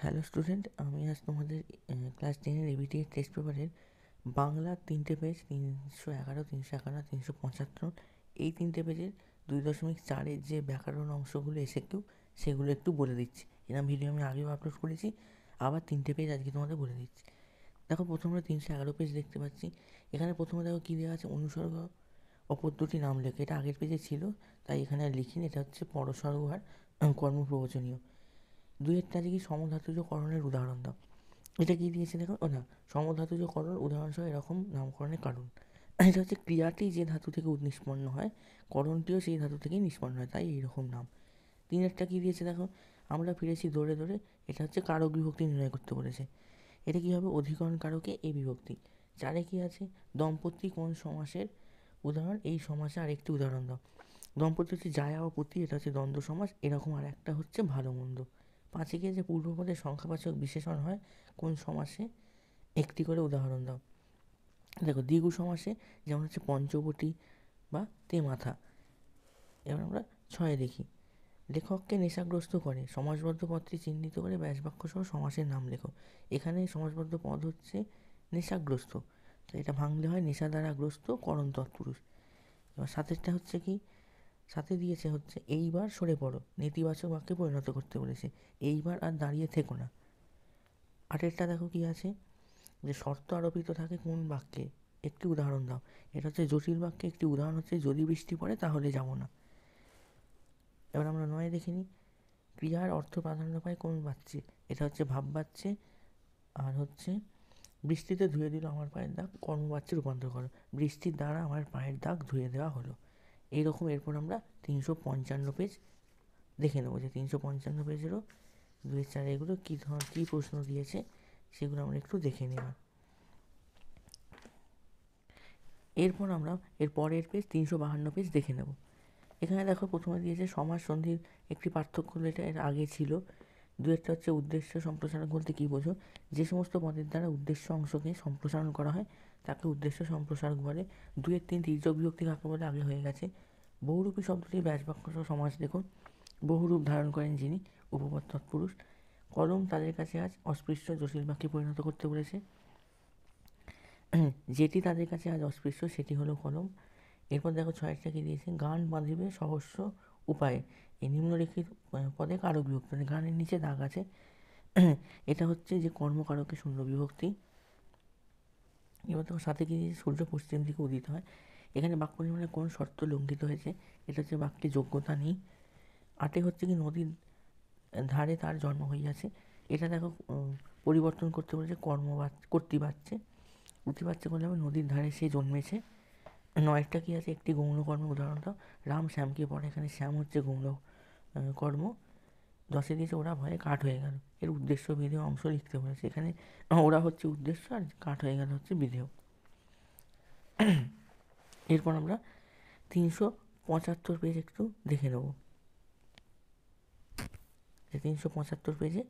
Hello student, আমি আজ তোমাদের ক্লাস 10-এর এবিটি টেস্ট পেপারের বাংলার 3টে পেজ 311, 351, 375 এই 3টে পেজের 2.4-এর যে ব্যাকরণ অংশগুলো এসে সেগুলো একটু বলে দিচ্ছি। এরকম ভিডিও আমি আগেও আপলোড করেছি, আবার 3টে পেজ আজকে তোমাদের বলে দিচ্ছি। দেখো, প্রথমে 311 পেজ দেখতে পাচ্ছি। এখানে প্রথমে দেখো কী দেওয়া আছে, অনুসর্গ ও পদ্ধতি নাম লেখে। এটা আগের পেজে ছিল, তাই এখানে আর লিখিনি। এটা হচ্ছে পরসর্গ আর কর্মপ্রবচনীয়। দুইয়েরটা আছে কি, সমধাতুজকরণের উদাহরণ দাও। এটা কি দিয়েছে দেখো, না, সমধাতুজকরণ উদাহরণসহ এরকম নামকরণের কারণ। এটা হচ্ছে ক্রিয়াটি যে ধাতু থেকে নিষ্পন্ন হয়, করণটিও সেই ধাতু থেকেই নিষ্পন্ন হয়, তাই এইরকম নাম। তিনেরটা কি দিয়েছে দেখো, আমরা ফিরেছি দৌড়ে দৌড়ে। এটা হচ্ছে কারক বিভক্তি নির্ণয় করতে বলেছে। এটা কী হবে, অধিকরণ কারকে এ বিভক্তি। চারে কি আছে, দম্পতি কোন সমাসের উদাহরণ, এই সমাসে আরেকটি উদাহরণ দাও। দম্পতি হচ্ছে জায়া ও পতি, এটা হচ্ছে দ্বন্দ্ব সমাস। এরকম আর একটা হচ্ছে ভালো মন্দ। পাঁচে গিয়ে যে পূর্বপদের সংখ্যাবাচক বিশেষণ হয় কোন সমাসে, একটি করে উদাহরণ দাও। দেখো, দ্বিগু সমাসে যেমন হচ্ছে পঞ্চবটি বা তেমাথা। এবার আমরা ছয়ে দেখি, লেখককে নেশাগ্রস্ত করে সমাসবদ্ধ পদটি চিহ্নিত করে ব্যাসবাক্য সহ সমাসের নাম লেখো। এখানে সমাসবদ্ধ পদ হচ্ছে নেশাগ্রস্ত, তো এটা ভাঙলে হয় নেশা দ্বারা গ্রস্ত করণ তৎপুরুষ। এবার সাতেরটা হচ্ছে কি, সাথে দিয়েছে হচ্ছে এইবার সরে পড়ো, নেতিবাচক বাক্যে পরিণত করতে বলেছে। এইবার আর দাঁড়িয়ে থেকো না। আটেরটা দেখো কি আছে, যে শর্ত আরোপিত থাকে কোন বাক্যে, একটি উদাহরণ দাও। এটা হচ্ছে জটিল বাক্যে একটি উদাহরণ হচ্ছে যদি বৃষ্টি পড়ে তাহলে যাবো না। এবার আমরা নয় দেখে নিই, ক্রিয়ার অর্থ প্রাধান্য পায় কোন বাচ্চে, এটা হচ্ছে ভাব বাচ্চে। আর হচ্ছে বৃষ্টিতে ধুয়ে দিল আমার পায়ের দাগ, কর্মবাচ্যে রূপান্তর করো, বৃষ্টির দ্বারা আমার পায়ের দাগ ধুয়ে দেওয়া হলো। এইরকম এরপর আমরা 355 পেজ দেখে নেবো, যে 355 পেজেরও 2-4 এগুলো কী ধরনের কী প্রশ্ন দিয়েছে সেগুলো আমরা একটু দেখে নেব। এরপর আমরা এর পরের পেজ 352 পেজ দেখে নেব। এখানে দেখো, প্রথমে দিয়েছে সমাস সন্ধির একটি পার্থক্য, এটা এর আগে ছিল। দুয়েরটা হচ্ছে উদ্দেশ্য সম্প্রসারণ বলতে কী বোঝো, যে সমস্ত পদের দ্বারা উদ্দেশ্য অংশকে সম্প্রসারণ করা হয় তাকে উদ্দেশ্য সম্প্রসারক বলে। 2-3 তির্যক বিভক্তি কাকে বলে আগে হয়ে গেছে। বহুরূপী শব্দটি ব্যাসবাক্য সহ সমাস দেখুন। বহুরূপ ধারণ করেন যিনি, উপপদ তৎপুরুষ। কলম তাদের কাছে আজ অস্পৃশ্য, জটিল বাক্যে পরিণত করতে বলেছে। যেটি তাদের কাছে আজ অস্পৃশ্য সেটি হলো কলম। এরপর দেখো, ছয়টা কি দিয়েছে, গান বাঁধিবে সহস্র উপায়ে। এই নিম্নলিখিত পদে কারক বিভক্তি, মানে গানের নিচে দাগ আছে। এটা হচ্ছে যে কর্মকারকে শূন্য বিভক্তি। এবার দেখো, সাথে কি দিয়েছে, সূর্য পশ্চিম দিকে উদিত হয়। এখানে বাক্য নির্মাণে কোন শর্ত লঙ্ঘিত হয়েছে, এটা হচ্ছে বাক্যে যোগ্যতা নেই। আটে হচ্ছে কি, নদীর ধারে তার জন্ম হইয়াছে। এটা দেখো, পরিবর্তন করতে বলেছে, কর্তৃবাচ্যে। কর্তৃবাচ্যে করলে হবে নদীর ধারে সে জন্মেছে। নয়টা কি আছে, একটি গৌণ কর্মের উদাহরণ দাও। রাম শ্যামকে পড়ে, এখানে শ্যাম হচ্ছে গৌণ কর্ম। 10-এ দিয়েছে ওরা ভয়ে কাঠ হয়ে গেল। এর উদ্দেশ্য বিধেয় অংশ লিখতে বলেছে। এখানে ওরা হচ্ছে উদ্দেশ্য আর কাঠ হয়ে গেল হচ্ছে বিধেয়। এরপর আমরা 375 পেজ একটু দেখে নেব। 375 পেজে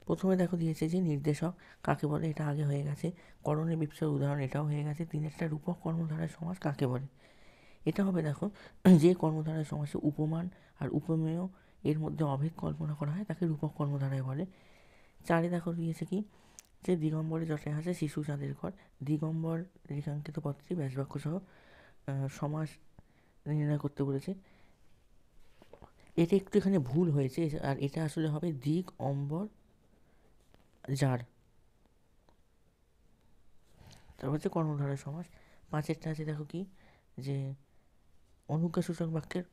প্রথমে দেখো দিয়েছে যে নির্দেশক কাকে বলে, এটা আগে হয়ে গেছে। করণের বিপ্সর উদাহরণ, এটাও হয়ে গেছে। তিনেরটা রূপক কর্মধারায় সমাস কাকে বলে, এটা হবে দেখো, যে কর্মধারায় সমাসে উপমান আর উপমেয় এর মধ্যে অভেদ কল্পনা করা হয় তাকে রূপক কর্মধারায় বলে। চারে দেখো দিয়েছে কি, যে দিগম্বরে জটায় হাসে শিশু চাঁদের ঘর। দিগম্বর রেখাঙ্কিত পদটি ব্যাসবাক্য সহ সমাস নির্ণয় করতে বলেছে। এটা একটু এখানে ভুল হয়েছে, আর এটা আসলে হবে দিক অম্বর যার। তারপর হচ্ছে কর্মধারয় সমাস। পাঁচেরটা আছে দেখো কি, যে অনুজ্ঞাসূচক বাক্যের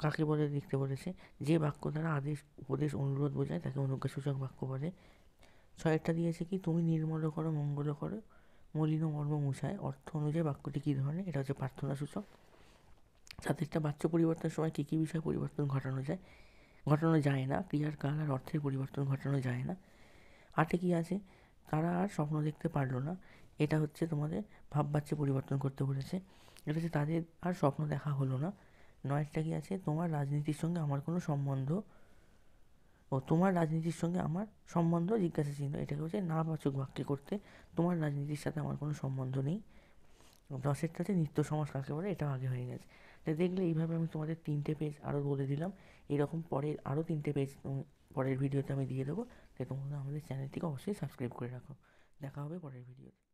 কাকে বলে লিখতে বলেছে, যে বাক্য দ্বারা আদেশ উপদেশ অনুরোধ বোঝায় তাকে অনুজ্ঞাসূচক বাক্য বলে। ছয়েরটা দিয়েছে কি, তুমি নির্মল করো মঙ্গল করো মলিন মর্ম মুছায়, অর্থ অনুযায়ী বাক্যটি কী ধরনের, এটা হচ্ছে প্রার্থনা সূচক। সাথেরটা বাচ্য পরিবর্তনের সময় কী কী বিষয় পরিবর্তন ঘটানো যায় না, ক্রিয়ার কাল আর অর্থের পরিবর্তন ঘটানো যায় না। আটে কি আছে, তারা আর স্বপ্ন দেখতে পারলো না, এটা হচ্ছে তোমাদের ভাববাচ্যে পরিবর্তন করতে বলেছে। এটা হচ্ছে তাদের আর স্বপ্ন দেখা হলো না। নয়টা কি আছে, তোমার রাজনীতির সঙ্গে আমার কোনো সম্বন্ধ, তোমার রাজনীতির সঙ্গে আমার সম্বন্ধ জিজ্ঞাসা চিহ্ন, এটাকে হচ্ছে নাবাচক বাক্যে করতে, তোমার রাজনীতির সাথে আমার কোনো সম্বন্ধ নেই। 10-এরটা হচ্ছে নিত্য সমাস কাকে বলে, এটাও আগে হয়ে গেছে। তাই দেখলে এইভাবে আমি তোমাদের 3টে পেজ আরও বলে দিলাম। এরকম পরের আরও 3টে পেজ পরের ভিডিওতে আমি দিয়ে দেবো। তাই তোমরা আমাদের চ্যানেলটিকে অবশ্যই সাবস্ক্রাইব করে রাখো। দেখা হবে পরের ভিডিওতে।